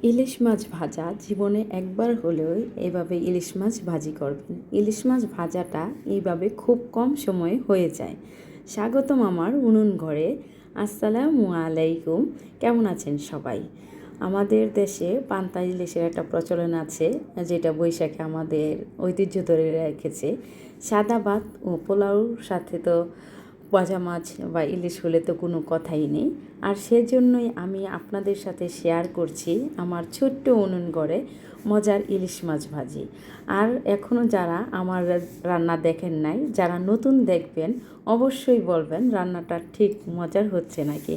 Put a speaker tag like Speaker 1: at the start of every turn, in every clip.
Speaker 1: ইলিশ মাছ ভাজা জীবনে একবার হলেও এভাবে ইলিশ মাছ ভাজি করবেন। ইলিশ মাছ ভাজাটা এইভাবে খুব কম সময়ে হয়ে যায়। স্বাগতম আমার উনুন ঘরে। আসসালামু আলাইকুম। কেমন আছেন সবাই? আমাদের দেশে পান্তা ইলিশের একটা প্রচলন আছে, যেটা বৈশাখে আমাদের ঐতিহ্য ধরে রেখেছে। সাদা ভাত ও পোলাওর সাথে তো ভাজা মাছ বা ইলিশ হলে তো কোনো কথাই নেই। আর সেজন্যই আমি আপনাদের সাথে শেয়ার করছি আমার ছোট্ট উনুন ঘরে মজার ইলিশ মাছ ভাজি। আর এখনও যারা আমার রান্না দেখেন নাই, যারা নতুন দেখবেন, অবশ্যই বলবেন রান্নাটা ঠিক মজার হচ্ছে নাকি।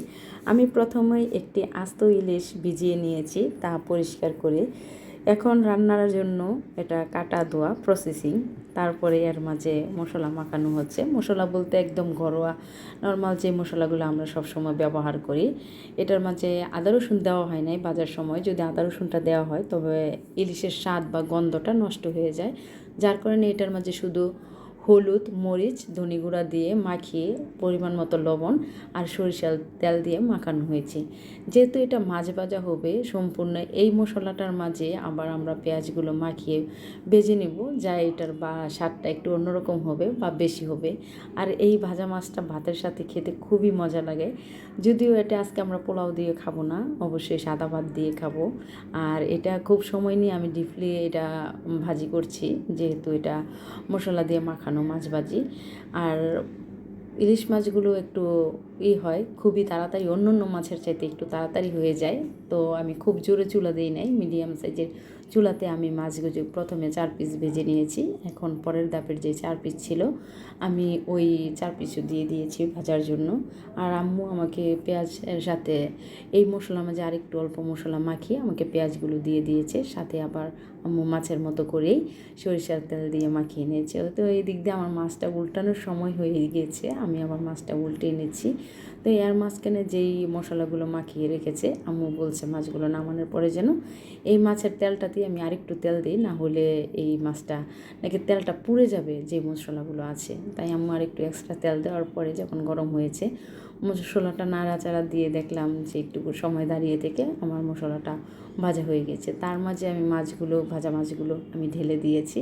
Speaker 1: আমি প্রথমেই একটি আস্ত ইলিশ ভিজিয়ে নিয়েছি, তা পরিষ্কার করে এখন রান্নার জন্য এটা কাটা ধোয়া প্রসেসিং। তারপরে এর মাঝে মশলা মাখানো হচ্ছে। মশলা বলতে একদম ঘরোয়া নর্মাল যে মশলাগুলো আমরা সবসময় ব্যবহার করি। এটার মাঝে আদা রসুন দেওয়া হয় নাই ভাজার সময়। যদি আদা রসুনটা দেওয়া হয় তবে ইলিশের স্বাদ বা গন্ধটা নষ্ট হয়ে যায়। যার কারণে এটার মাঝে শুধু হলুদ, মরিচ, ধনে গুঁড়া দিয়ে মাখিয়ে পরিমাণ মতো লবণ আর সরিষার তেল দিয়ে মাখানো হয়েছে। যেহেতু এটা মাছ ভাজা হবে সম্পূর্ণ, এই মশলাটার মাঝে আবার আমরা পেঁয়াজগুলো মাখিয়ে ভেজে নেব, যা এটার বা স্বাদটা একটু অন্যরকম হবে বা বেশি হবে। আর এই ভাজা মাছটা ভাতের সাথে খেতে খুবই মজা লাগে। যদিও এটা আজকে আমরা পোলাও দিয়ে খাবো না, অবশ্যই সাদা ভাত দিয়ে খাবো। আর এটা খুব সময় নিয়ে আমি ডিপলি এটা ভাজি করছি, যেহেতু এটা মশলা দিয়ে মাখানো মাছ ভাজি। আর ইলিশ মাছগুলো একটু হয় খুবই তাড়াতাড়ি, অন্য অন্য মাছের চাইতে একটু তাড়াতাড়ি হয়ে যায়। তো আমি খুব জোরে চুলা দিই নাই, মিডিয়াম সাইজের চুলাতে আমি মাছগুলো প্রথমে 4 পিস ভেজে নিয়েছি। এখন পরের ধাপের যে 4 পিস ছিল আমি ওই 4 পিসও দিয়ে দিয়েছি ভাজার জন্য। আর আম্মু আমাকে পেঁয়াজের সাথে এই মশলার মাঝে আরেকটু অল্প মশলা মাখিয়ে আমাকে পেঁয়াজগুলো দিয়ে দিয়েছে। সাথে আবার আম্মু মাছের মতো করেই সরিষার তেল দিয়ে মাখিয়ে নিয়েছে। তো এই দিক দিয়ে আমার মাছটা উল্টানোর সময় হয়ে গিয়েছে, আমি আবার মাছটা উল্টে এনেছি। তো এর মাঝখানে যেই মশলাগুলো মাখিয়ে রেখেছে, আম্মু বলছে মাছগুলো নামানোর পরে যেন এই মাছের তেলটাতেই আমি আরেকটু তেল দিই, না হলে এই মাছটা নাকি তেলটা পুড়ে যাবে যে মশলাগুলো আছে। তাই আম্মু আরেকটু এক্সট্রা তেল দেওয়ার পরে যখন গরম হয়েছে, মশলাটা নাড়াচাড়া দিয়ে দেখলাম যে একটু সময় দাঁড়িয়ে থেকে আমার মশলাটা ভাজা হয়ে গেছে। তার মাঝে আমি ভাজা মাছগুলো আমি ঢেলে দিয়েছি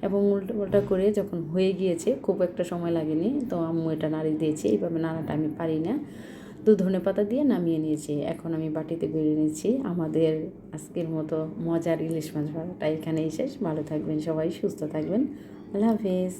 Speaker 1: এবং উল্টো করে যখন হয়ে গিয়েছে, খুব একটা সময় লাগেনি, তো আম্মু এটা নাড়িয়ে দিয়েছি। এইভাবে নাড়াটা আমি পারি না, তো ধনেপাতা দিয়ে নামিয়ে নিয়েছি। এখন আমি বাটিতে বেড়ে নিয়েছি। আমাদের আজকের মতো মজার ইলিশ মাছ ভাজাটা এখানেই শেষ। ভালো থাকবেন সবাই, সুস্থ থাকবেন। আল্লাহ হাফেজ।